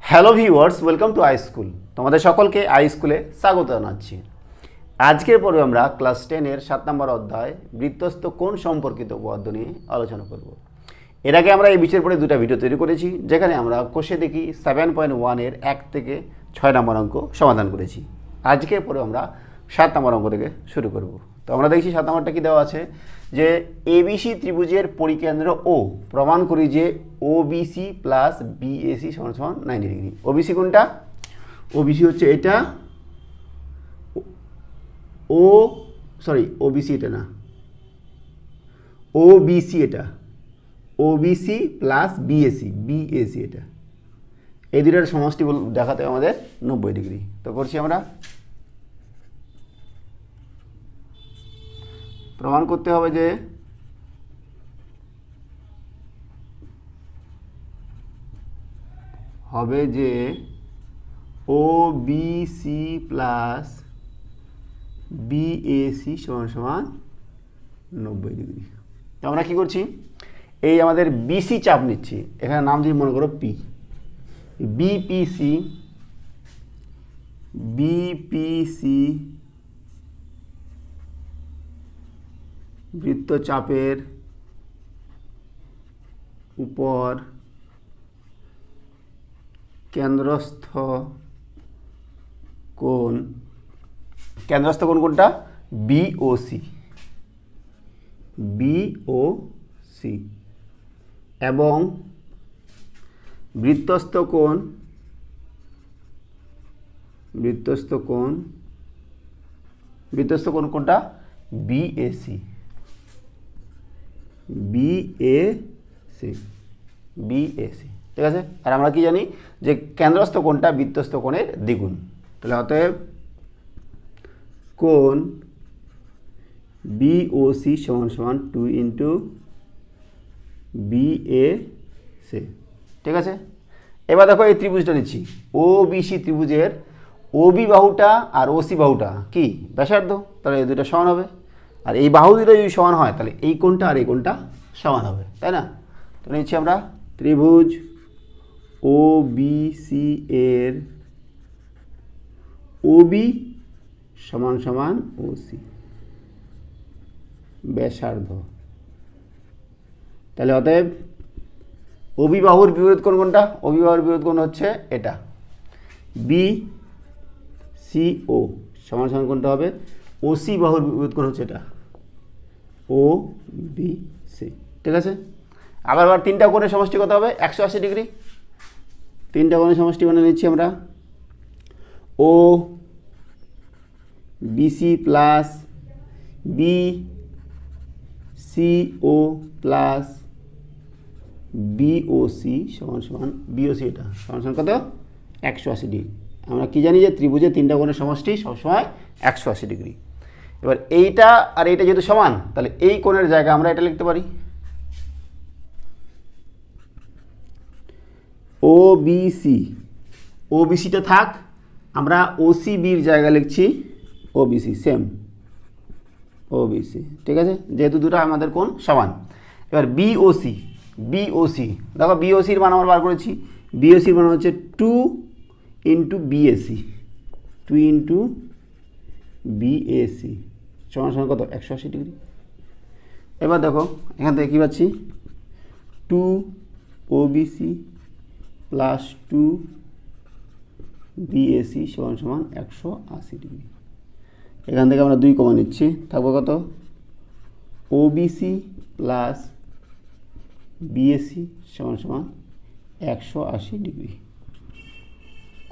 Hello viewers, welcome to I school. তোমাদের সকলকে I স্কুলে স্বাগত জানাচ্ছি। আজকের পর্বে আমরা ক্লাস 10-এর 7 নম্বর অধ্যায় বৃত্তস্থ কোণ সম্পর্কিত উপপাদ্য নিয়ে আলোচনা করব। এর আগে আমরা এই বিষয়ের পরে দুটো ভিডিও তৈরি করেছি, যেখানে আমরা কোষে দেখি 7.1-এর 1 থেকে 6 নম্বর অঙ্ক সমাধান করেছি। আজকের পরে আমরা 7 নম্বর অঙ্ক থেকে শুরু করব। তো আমরা দেখছি 7 নম্বরটা কী দেওয়া আছে, যে এবিসি ত্রিভুজের পরিকেন্দ্র ও প্রমাণ করি যে ওবিসি প্লাস বিএসি সমান 90 ডিগ্রি। ওবিসি কোনটা? ওবিসি হচ্ছে এটা, ওবিসি এটা না, ওবিসি এটা, ওবিসি প্লাস বিএসি, বিএসি এটা, এই দুটার সমষ্টি দেখাতে আমাদের 90 ডিগ্রি। তো করছি আমরা, প্রমাণ করতে হবে যে ওবিসি প্লাস বিএসি সমান 90 ডিগ্রি। তো আমরা কী করছি, এই আমাদের বিসি চাপ নিচ্ছি, এখানে নাম দিয়ে মনে করো পি, বিপিসি, বিপিসি বৃত্তচাপের উপর কেন্দ্রস্থ কোণ, কেন্দ্রস্থ কোণ কোনটা? বিওসি, বিওসি, এবং বৃত্তস্থ কোণ কোনটা? BAC, BAC, BAC. ঠিক আছে। আর আমরা কি জানি যে কেন্দ্রস্থ কোণটা বৃত্তস্থ কোণের দ্বিগুণ। তাহলে অতএব কোণ বিওসি সমান 2 ইন্টু বিএসি। ঠিক আছে। এবার দেখো এই ত্রিভুজটা নিচ্ছি, ওবিসি ত্রিভুজের ওবি বাহুটা আর ওসি বাহুটা কি ব্যাসার্ধ, তাহলে এই দুটো সমান হবে। আর এই বাহু দুটো যদি সমান হয় তাহলে এই কোণটা আর এই কোণটা সমান হবে, তাই না? তো নিচ্ছি আমরা ত্রিভুজ ওবিসি এর ওবি সমান ওসি ব্যাসার্ধ। তাহলে অতএব ওবি বাহুর বিপরীত কোণ কোনটা? ওবি বাহুর বিপরীত কোণ হচ্ছে এটা, বিসিও সমান কোনটা হবে? ওসি বাহুর বিপরীত কোণ হচ্ছে এটা, ওবিসি। ঠিক আছে। আবার তিনটা কোণের সমষ্টি কত হবে? 180 ডিগ্রি। তিনটা কোণের সমষ্টি মানে নিচ্ছি আমরা ও বিসি প্লাস বিসিও প্লাস বিওসি সমান বিওসি, এটা সমান কত? 180 ডিগ্রি। আমরা কি জানি যে ত্রিভুজের তিনটা কোণের সমষ্টি সবসময় 180 ডিগ্রি। এবার এইটা আর এইটা যেহেতু সমান, তাহলে এই কোণের জায়গা আমরা এটা লিখতে পারি ওবিসি, ওবিসিটা থাক, আমরা ওসিবির জায়গা লিখছি ওবিসি, সেম ওবিসি। ঠিক আছে, যেহেতু দুটো আমাদের কোণ সমান। এবার বিওসি, বিওসি দেখো বিওসির মান আমরা বার করেছি, বিওসির মান হচ্ছে 2 ইন্টু বিএসি, 2 ইন্টু বিএসি সমান কত? 180 ডিগ্রি। এবার দেখো এখান থেকে কী পাচ্ছি, 2 ওবিসি প্লাস 2 বিএসি সমান 180 ডিগ্রি। এখান থেকে আমরা 2 কমা নিচ্ছি, থাকবো কত? ওবিসি প্লাস বিএসি সমান 180 ডিগ্রি।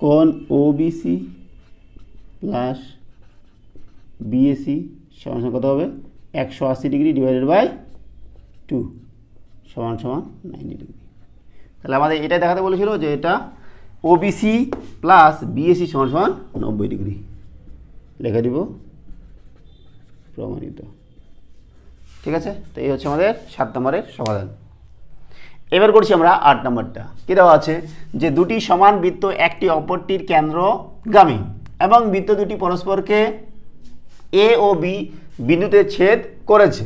কোণ ওবিসি প্লাস বিএসি সমান কত হবে? 180 ডিগ্রি ডিভাইডেড বাই 2 সমান 90 ডিগ্রি। তাহলে আমাদের এটা দেখাতে বলেছিল যে এটা ওবিসি প্লাস বিএসি সমান 90 ডিগ্রি। লিখে দিব প্রমাণিত। ঠিক আছে। তো এই হচ্ছে আমাদের 7 নম্বরের সমাধান। এবার করছি আমরা 8 নম্বরটা। কী দেওয়া আছে, যে দুটি সমান বৃত্ত একটি অপরটির কেন্দ্রগামী এবং বৃত্ত দুটি পরস্পরকে এ ও বি বিন্দুতে ছেদ করেছে।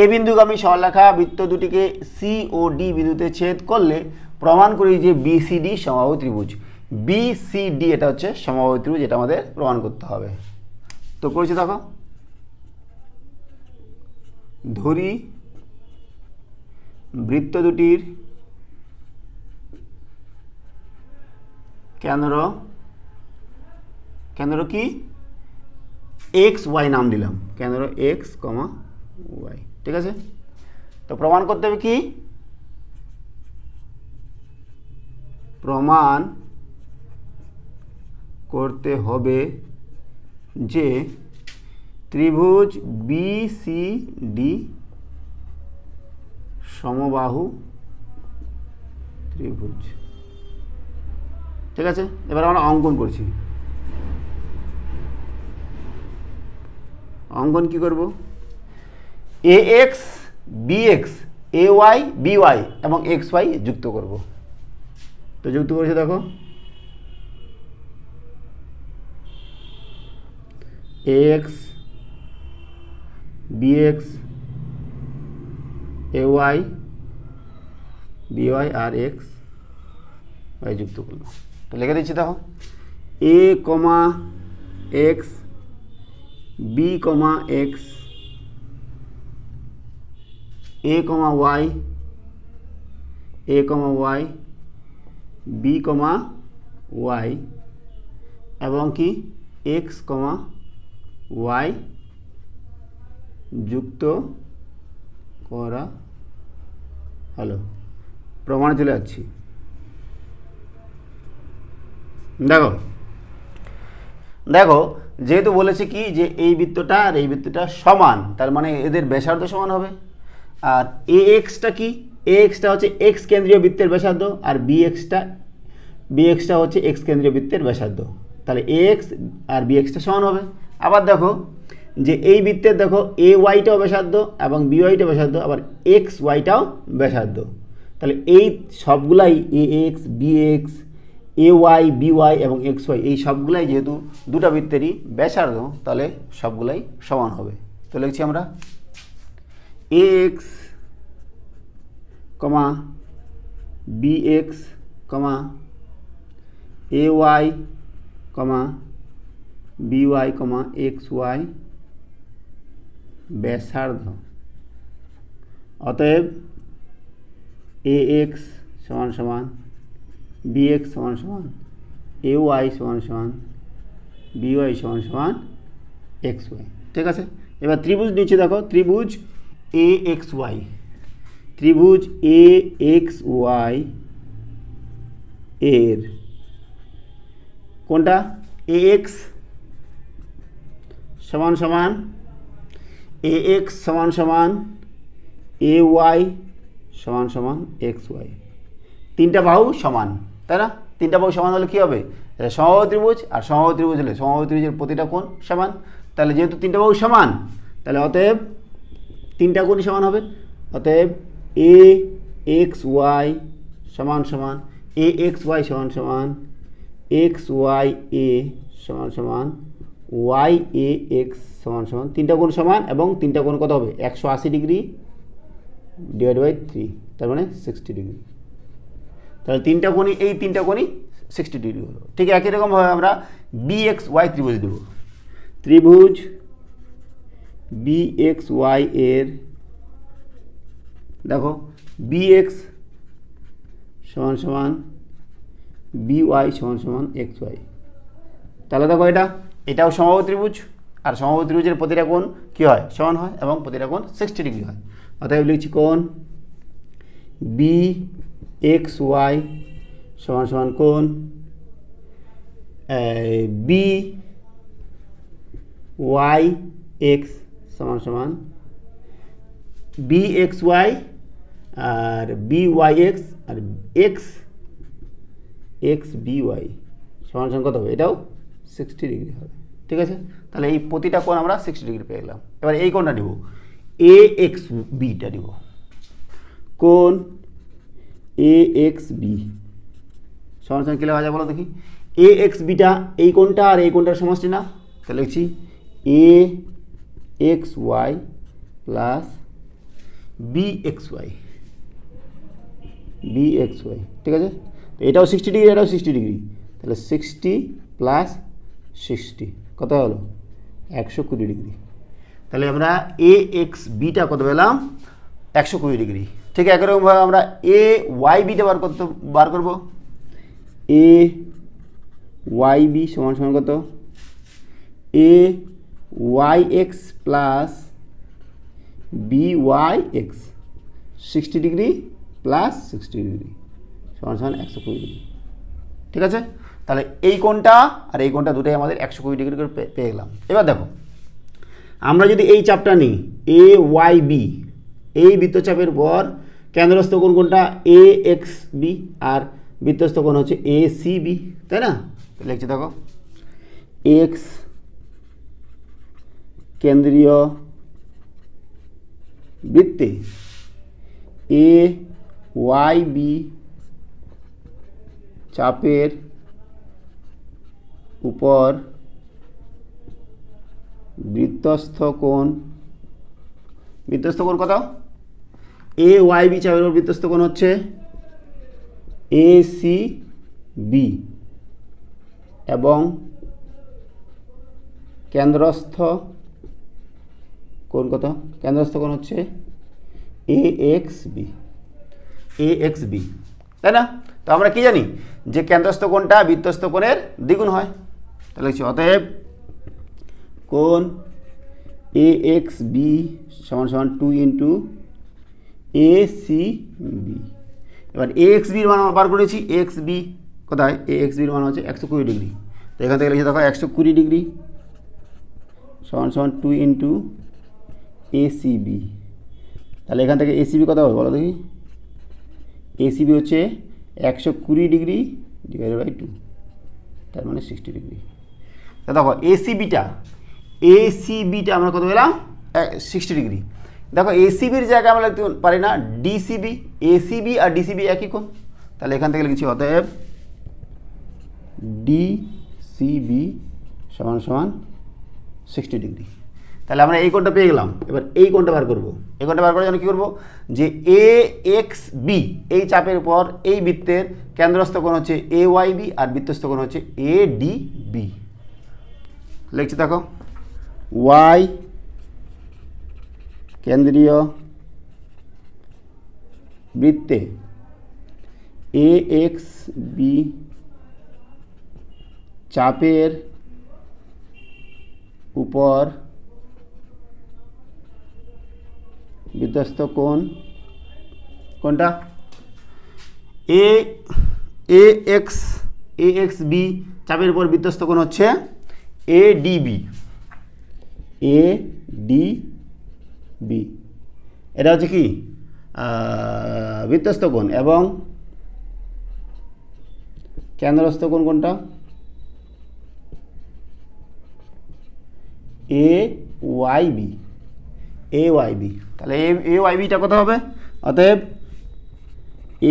এ বিন্দুগামী সরলরেখা বৃত্ত দুটিকে সি ও ডি বিন্দুতে ছেদ করলে প্রমাণ করি যে বিসিডি সমবাহু ত্রিভুজ। বিসিডি এটা হচ্ছে সমবাহু ত্রিভুজ, এটা আমাদের প্রমাণ করতে হবে। তো করেছি দেখো, ধরি বৃত্ত দুটির কেন্দ্র কি এক্স ওয়াই নাম দিলাম, কেন্দ্র এক্স কমা ওয়াই। ঠিক আছে, তো প্রমাণ করতে হবে কি, প্রমাণ করতে হবে যে ত্রিভুজ বিসিডি সমবাহু ত্রিভুজ। ঠিক আছে, এবার আমরা অঙ্কন করছি। অঙ্কন কি করব, এ x B x, A Y B Y এবং এক্স ওয়াই যুক্ত করব। তো যুক্ত করেছে দেখো, এ x B x, A Y B Y R x Y যুক্ত করলাম। তো লিখে দিচ্ছি দেখো, এ comma x B comma x, এ কমা ওয়াই, এ কমা ওয়াই বি কমা ওয়াই এবং কি এক্স কমা ওয়াই যুক্ত করা হলো। প্রমাণে চলে যাচ্ছি। দেখো দেখো যেহেতু বলেছে কি যে এই বৃত্তটা আর এই বৃত্তটা সমান, তার মানে এদের ব্যাসার্ধ সমান হবে। আর এ এক্সটা কি, এ এক্সটা হচ্ছে এক্স কেন্দ্রীয় বৃত্তের ব্যাসার্ধ, আর বি এক্সটা হচ্ছে এক্স কেন্দ্রীয় বৃত্তের ব্যাসার্ধ। তাহলে এ এক্স আর বি এক্সটা সমান হবে। আবার দেখো যে এই বৃত্তের দেখো এ ওয়াইটাও ব্যাসার্ধ এবং বি ওয়াইটাও ব্যাসার্ধ, আবার এক্স ওয়াইটাও ব্যাসার্ধ। তাহলে এই সবগুলাই এ x B x, A Y B Y এবং এক্স ওয়াই, এই সবগুলাই যেহেতু দুটা বৃত্তেরই ব্যাসার্ধ, তাহলে সবগুলাই সমান হবে। তো লিখছি আমরা এ x comma B x comma A y comma B y comma x Y ব্যাসার্ধ। অতএব এ এক্স সমান সমান বি এক্স সমান সমান এ ওয়াই সমান সমান বি ওয়াই সমান সমান এক্স ওয়াই। ঠিক আছে, এবার ত্রিভুজ নিচে দেখো, ত্রিভুজ এ এক্স ওয়াই, ত্রিভুজ এ এক্স ওয়াই এর কোনটা, এ এক্স সমান সমান এ এক্স সমান সমান এ ওয়াই সমান সমান এক্স ওয়াই। তিনটা বাহু সমান, তাই না? তিনটা বাহু সমান হলে কী হবে, এটা সমবাহু ত্রিভুজ, আর সমবাহু ত্রিভুজ হলে সমবাহু ত্রিভুজের প্রতিটা কোণ সমান। তাহলে যেহেতু তিনটা বাহু সমান, তাহলে অতএব তিনটা কোণই সমান হবে। অতএব এ এক্স ওয়াই সমান সমান এ এক্স ওয়াই সমান সমান এক্স ওয়াই এ সমান সমান ওয়াই এ এক্স সমান সমান, তিনটা কোণ সমান এবং তিনটা কোণ কত হবে, 180 ডিগ্রি ডিভাইড বাই 3, তার মানে 60 ডিগ্রি। তাহলে তিনটা কোণই, এই তিনটা কোণই 60 ডিগ্রি হলো। ঠিক একই রকমভাবে আমরা বি এক্স ওয়াই ত্রিভুজ দেব। ত্রিভুজ বি এক্স ওয়াই এর দেখো বি এক্স সমান সমান বি ওয়াই সমান সমান এক্স ওয়াই। তাহলে দেখো এটাও সমবাহু ত্রিভুজ, আর সমবাহু ত্রিভুজের প্রতিটা কোণ কী হয়, সমান হয় এবং প্রতিটা কোণ 60 ডিগ্রি হয়। অতএব লিখছি কোণ বি এক্স ওয়াই সমান সমান কোণ বি ওয়াই এক্স সমান সমান বি এক্স ওয়াই আর বি ওয়াই এক্স আর এক্স এক্স বি ওয়াই সমান সমান কত হবে, এটাও 60 ডিগ্রি হবে। ঠিক আছে, তাহলে এই প্রতিটা কোণ আমরা 60 ডিগ্রি পেয়ে গেলাম। এবার এই কোণটা নিব, এ এক্স বিটা নিব, কোণ এ এক্স বি সমান সমান কী লেখা যায় বলো দেখি, এ এক্স বিটা এই কোণটা আর এই কোণটার সমষ্টি না, তাহলে লিখছি A X Y plus B X Y B X Y, ঠিক আছে। তো এটাও 60 ডিগ্রি, এটাও 60 ডিগ্রি, তাহলে 60 প্লাস 60 কত হলো 120 ডিগ্রি। তাহলে আমরা এ এক্স বিটা কত পেলাম 120 ডিগ্রি। ঠিক একরকমভাবে আমরা এ ওয়াই বিটা বার করব। এ ওয়াই বি সমান সমান কত A Y X plus B Y X 60 degree plus 60 degree সমান সমান 120 ডিগ্রি, ঠিক আছে। তাহলে এই কোণটা আর এই কোণটা দুটোই আমাদের 120 ডিগ্রি করে পেয়ে গেলাম। এবার দেখো আমরা যদি এই চাপটা নিই এ ওয়াই বি, এই বৃত্তচাপের পর কেন্দ্রস্থ কোণ কোনটা এ এক্স বি আর বৃত্তস্থ কোণ হচ্ছে এ সি বি, তাই না। লিখছি দেখো এক্স কেন্দ্রীয় বৃত্তে এ ওয়াই বি চাপের উপর বৃত্তস্থ কোণ কত এ ওয়াই বি চাপের উপর বৃত্তস্থ কোণ হচ্ছে এ সি বি এবং কেন্দ্রস্থ কোণ কত কেন্দ্রস্থ কোণ হচ্ছে এ এক্স বি, তাই না। তো আমরা কি জানি যে কেন্দ্রস্থ কোণটা বৃত্তস্থ কোণের দ্বিগুণ হয়। তাহলে অতএব কোণ এ এক্স বি সমান সমান 2 ইন্টু এ সি বি। এবার এ এক্স বির মান বার করেছি, এ এক্স বি কোথায় এ এক্স বির মান হচ্ছে 120 ডিগ্রি। তো এখান থেকে লিখে দেখো 120 ডিগ্রি সমান সমান 2 ইন্টু এ সি বি। তাহলে এখান থেকে এ সি বি কত হবে বলো দেখি, এ সি বি হচ্ছে 120 ডিগ্রি ডিভাইডেড বাই 2, তার মানে 60 ডিগ্রি। তা দেখো এ সি বিটা আমরা কত পেলাম 60 ডিগ্রি। দেখো এসিবির জায়গায় আমরা লিখতে পারি না ডিসিবি, এসিবি আর ডিসিবি একই কোণ, তাহলে এখান থেকে লিখছি অতএব ডিসিবি সমান সমান 60 ডিগ্রি। তাহলে আমরা এই কোণটা পেয়ে গেলাম। এবার এই কোণটা বার করবো। এই কোণটা বার করার জন্য কী করবো যে এ এক্স বি এই চাপের উপর এই বৃত্তের কেন্দ্রস্থ কোণ হচ্ছে এ ওয়াই বি আর বৃত্তস্থ কোণ হচ্ছে এ ডি বি। লিখছি দেখো ওয়াই কেন্দ্রীয় বৃত্তে এ এক্স বি চাপের উপর বৃত্তস্থ কোণ কোনটা এ এক্স বি চাপের উপর বৃত্তস্থ কোণ হচ্ছে এ ডি বি, এটা হচ্ছে কি বৃত্তস্থ কোণ এবং কেন্দ্রস্থ কোণ কোনটা এ ওয়াই বি। তাহলে এ ওয়াই বিটা কত হবে অতএব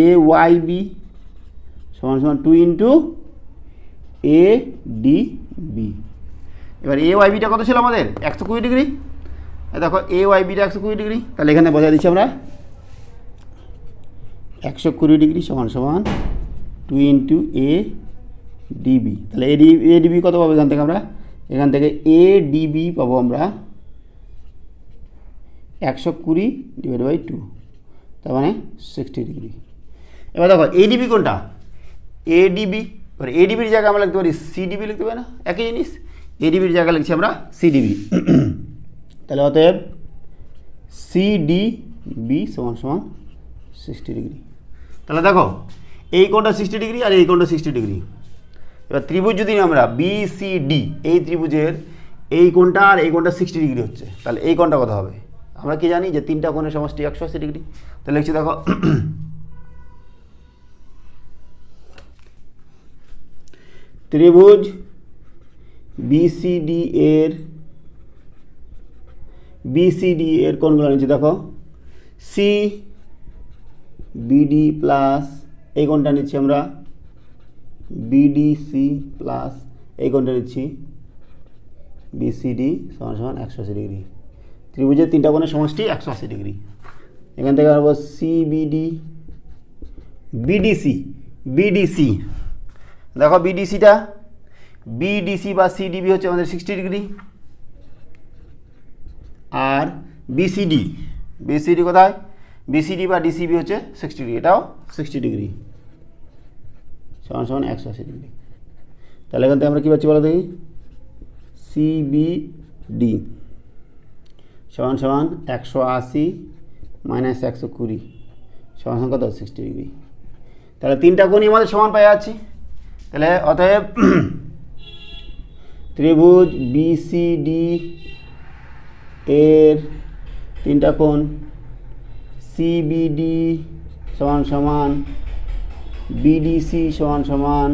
এ ওয়াই বি সমান সমান 2 ইন্টু এ ডি বি। এবার এ ওয়াই বিটা কত ছিল আমাদের 120 ডিগ্রি। দেখো এ ওয়াই বিটা 120 ডিগ্রি, তাহলে এখানে বোঝাই দিচ্ছি আমরা 120 ডিগ্রি সমান সমান 2 ইন্টু এ ডিবি। তাহলে এ ডিবি কত পাবো এখান থেকে এ ডিবি পাবো আমরা 120 ডিভাইড বাই 2, তার মানে 60 ডিগ্রি। এবার দেখো এডিবি কোনটা এডিবি, এবার এডিবির জায়গায় আমরা লিখতে পারি সিডিবি লিখতে পারি না, একই জিনিস। এডিবির জায়গায় লিখছি আমরা সিডিবি। তাহলে অতএব সিডিবি সমান সমান 60 ডিগ্রি। তাহলে দেখো এই কোণটা 60 ডিগ্রি আর এই কোণটা 60 ডিগ্রি। এবার ত্রিভুজ যদি আমরা বিসিডি এই ত্রিভুজের এই কোণটা আর এই কোণটা 60 ডিগ্রি হচ্ছে, তাহলে এই কোণটা কত হবে আমরা কি জানি যে তিনটা কোণের সমষ্টি 180 ডিগ্রি। তাহলে লিখছি দেখো ত্রিভুজ বিসিডি এর কোণগুলো নিচ্ছি দেখো সি বিডি প্লাস এই কোণটা নিচ্ছি আমরা বিডিসি প্লাস এই কোণটা নিচ্ছি বিসিডি সমান সমান 180 ডিগ্রি। ত্রিভুজের তিনটা কোণের সমষ্টি 180 ডিগ্রি। এখান থেকে আসবো সিবিডি বিডিসি, বিডিসি দেখো বিডিসিটা, বিডিসি বা সিডিবি হচ্ছে আমাদের 60 ডিগ্রি, আর বিসিডি, বিসিডি কোথায়, বিসিডি বা ডিসিবি হচ্ছে 60 ডিগ্রি, এটাও 60 ডিগ্রি সমান সমান 180 ডিগ্রি। তাহলে এখান থেকে আমরা কী পাচ্ছি বলো দেখি, সিবিডি সমান সমান 180 মাইনাস 120 সমান সমান কত 60 ডিগ্রি। তাহলে তিনটা কোণই আমাদের সমান পাই যাচ্ছি। তাহলে অতএব ত্রিভুজ বিসিডি এর তিনটা কোণ সিবিডি সমান সমান বিডিসি সমান সমান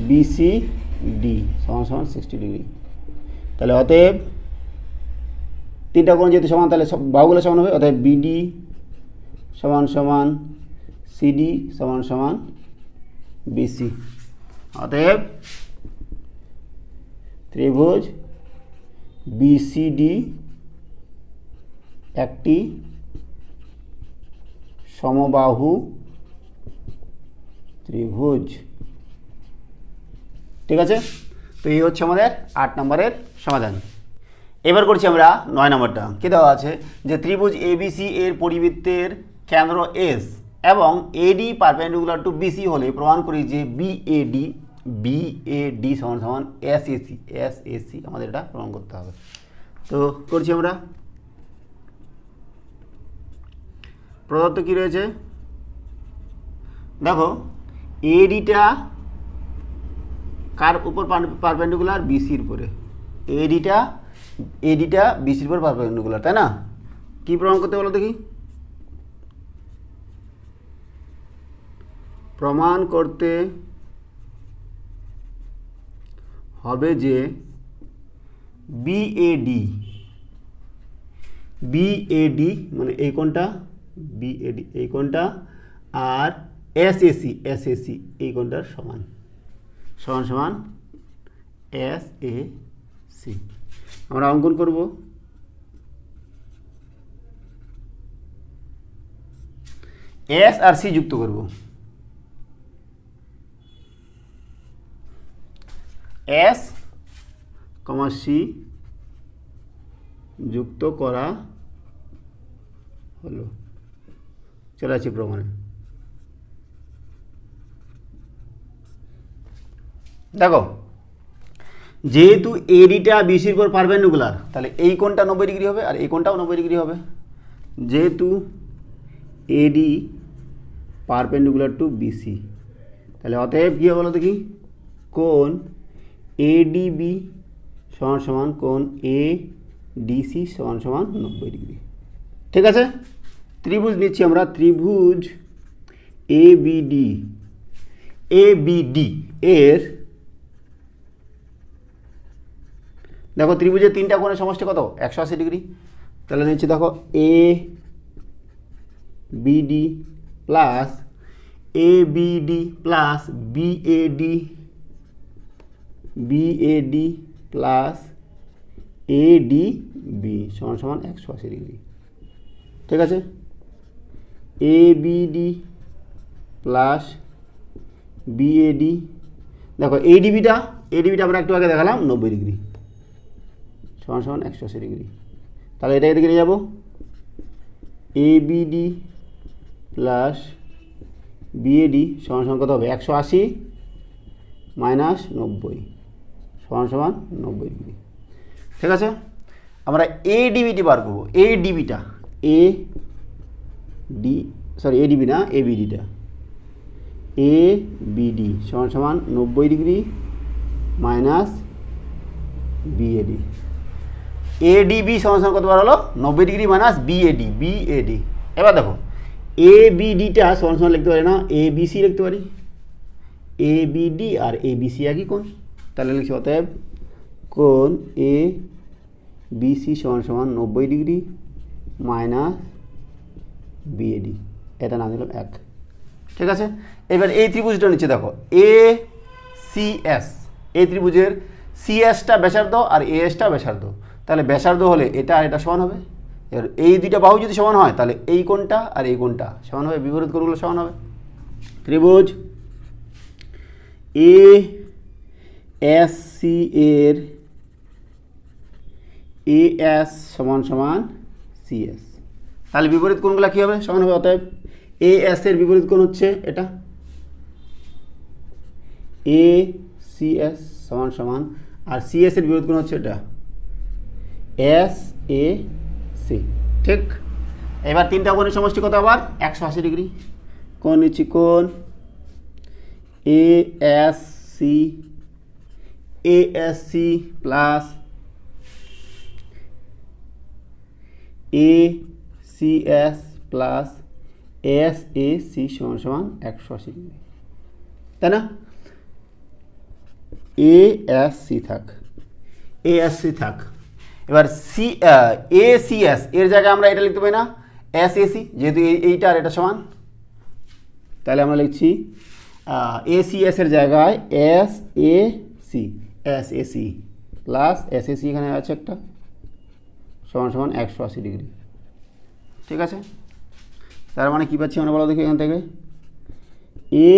বিসিডি সমান সমান 60 ডিগ্রি। তাহলে অতএব তিনটা কোণ যেহেতু সমান তাহলে সব বাহুগুলো সমান হবে, অতএব বিডি সমান সমান সিডি সমান সমান বিসি। অতএব ত্রিভুজ বিসিডি একটি সমবাহু ত্রিভুজ। ঠিক আছে, তো এই হচ্ছে আমাদের 8 নম্বরের সমাধান। এবার করছি আমরা 9 নম্বরটা। কী দেওয়া আছে যে ত্রিভুজ এবিসি এর পরিবৃত্তের কেন্দ্র এস এবং এডি পারপেন্ডিকুলার টু বিসি হলে প্রমাণ করি যে বিএডি সমান সমান এসএসি, এসএসি আমাদের এটা প্রমাণ করতে হবে। তো করছি আমরা। প্রদত্ত কী রয়েছে দেখো, এডিটা কার উপর পারপেন্ডিকুলার, বিসির উপরে, এডিটা বিসির উপর পারপেন্ডিকুলার, তাই না? কি প্রমাণ করতে বলো দেখি, প্রমাণ করতে হবে যে বিএডি মানে এই কোণটা, বিএডি এই কোণটা, আর এসএসি এই কোণটার সমান সমান সমান এসএসি। আমরা অঙ্কন করব। এস আর সি যুক্ত করব। এস কমা সি যুক্ত করা হলো। চলে আসছি প্রমাণে। দেখো, যেহেতু এডিটা বিসির উপর পারপেন্ডিকুলার তাহলে এই কোণটা 90 ডিগ্রি হবে আর এই কোণটাও 90 ডিগ্রি হবে। যেহেতু এডি পারপেন্ডিকুলার টু বিসি তাহলে অতএব কী হবে বলো দেখি, কোণ এডিবি সমান সমান কোণ এডিসি সমান সমান 90 ডিগ্রি। ঠিক আছে, ত্রিভুজ নিচ্ছি আমরা। ত্রিভুজ এবিডি এর দেখো ত্রিভুজের তিনটা কোণের সমষ্টি কত, 180 ডিগ্রি। তাহলে নিচ্ছি দেখো এ BD plus BAD plus ADB সমান সমান 180 ডিগ্রি। ঠিক আছে, এবিডি প্লাস বিএডি, দেখো এডিবিটা আমরা একটু আগে দেখালাম 90 ডিগ্রি সমান সমান 180 ডিগ্রি। তাহলে এটা এদিকে নিয়ে যাবো, এবিডি প্লাস বিএডি সমান সমান কত হবে, 180 মাইনাস 90 সমান সমান 90 ডিগ্রি। ঠিক আছে, আমরা এডিবিটি বার করবো। এডিবিটা এডিবি না, এবিডিটা এবিডি সমান সমান 90 ডিগ্রি মাইনাস বিএডি। এডিবি সমান সমান কত বার হলো, 90 ডিগ্রি মাইনাস বিএডি। এবার দেখো এবিডিটা সমান সমান লিখতে পারি না, এবিসি লিখতে পারি। এবিডি আর এবিসি একই কোণ, তাহলে লিখছি অতএব কোণ এ বিসি সমান সমান 90 ডিগ্রি মাইনাস বিএডি, এটা নাম দিলাম 1। ঠিক আছে, এবার এই ত্রিভুজটা নিচে দেখো এ সিএস, এই ত্রিভুজের সিএসটা ব্যাসার্ধ আর এএসটা ব্যাসার্ধ, তাহলে ব্যাসার্ধ হলে এটা আর এটা সমান হবে। এবার এই দুইটা বাহু যদি সমান হয় তাহলে এই কোণটা আর এই কোণটা সমান হবে, বিপরীত কোণগুলো সমান হবে। ত্রিভুজ এ এস সি এর এ এস সমান সমান সি এস। তাহলে বিপরীত কোণগুলো কী হবে? সমান হবে। অতএব এ এস এর বিপরীত কোণ হচ্ছে এটা, এ সি এস সমান সমান, আর সি এস এর বিপরীত কোণ হচ্ছে এটা, এস এ সি। ঠিক। এবার তিনটা কোণের সমষ্টি কত? আবার 180 ডিগ্রি। কোণ নিচ্ছি, কোণ A S C plus A C S plus S A C সমান সমান 180 ডিগ্রি, তাই না? এ এস সি থাক, এ এস সি থাক। এবার সি এ সি এস এর জায়গায় আমরা এটা লিখতে পারি না, এস এ সি, যেহেতু এইটা আর এটা সমান, তাহলে আমরা লিখছি এ সি এস এর জায়গায় S A C plus S A C, এখানে আছে একটা, সমান সমান 180 ডিগ্রি। ঠিক আছে, তার মানে কী পাচ্ছি আমরা? বলো দেখি এখান থেকে, এ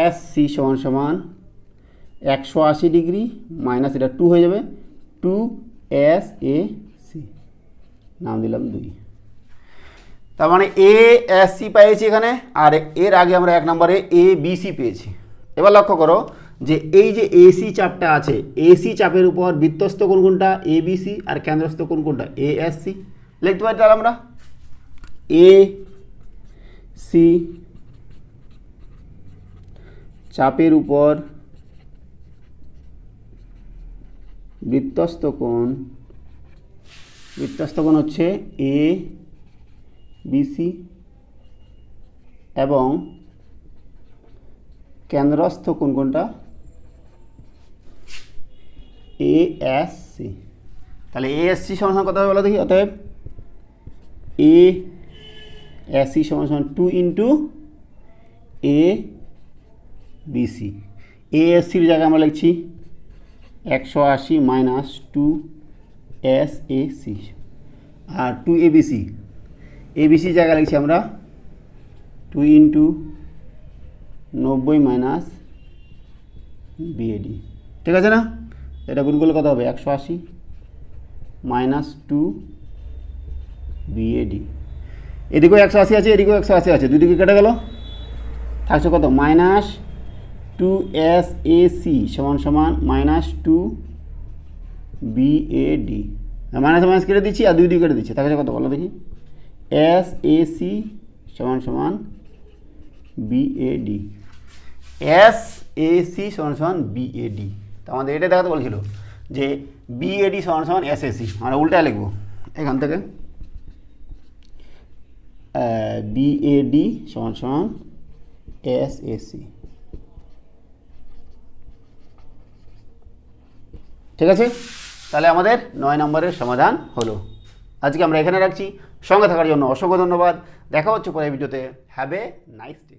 এস সি সমান সমান 180 ডিগ্রি মাইনাস এটা 2 হয়ে যাবে, 2 এস এ সি, নাম দিলাম 2। তার মানে এ এস সি পেয়েছি এখানে, আর এর আগে আমরা 1 নম্বরে এ বি সি পেয়েছি। এবার লক্ষ্য করো যে এই যে এসি চাপটা আছে, এসি চাপের উপর বৃত্তস্থ কোণ কোনটা? এ বি সি, আর কেন্দ্রস্থ কোণ কোনটা? A S C. লিখতে পারি তাহলে আমরা এ সি চাপের উপর বৃত্তস্থ কোণ হচ্ছে এ বি সি, এবং কেন্দ্রস্থ কোণ কোনটা? A S C. তাহলে এ এস সি সমান কত হবে বলো দেখি? অতএব এ এস সি সমান সমান 2 into A B C. A S সির জায়গায় আমরা লিখছি 180 মাইনাস 2 এস এ সি, আর 2 A B C, A B সির জায়গায় লিখছি আমরা 2 ইন্টু 90 মাইনাস বিএডি। ঠিক আছে না? এটা গুণ করলে কত হবে? 180 মাইনাস 2 বিএডি। এদিকেও 180 আছে, এদিকেও 180 আছে, দুদিকে কেটে গেল, থাকছে কত? মাইনাস 2 এস এ সি সমান সমান মাইনাস 2 বিএডি। মাইনাস মাইনাস কেটে দিচ্ছি, আর দুই দিকে কেটে দিচ্ছি, থাকছে কত বলো দেখি? এস এ সি সমান সমান বিএডি, এস এ সি সমান সমান বিএডি। তো আমাদের এটা দেখাতে বলছিল যে বিএডি সমান সমান এস এ সি, আমরা উল্টায় লিখবো এখান থেকে, বিএডি সমান সমান এস এ সি। ঠিক আছে, তাহলে আমাদের 9 নম্বরের সমাধান হলো। আজকে আমরা এখানে রাখছি। সঙ্গে থাকার জন্য অসংখ্য ধন্যবাদ। দেখা হচ্ছে পরের ভিডিওতে। Have a nice day.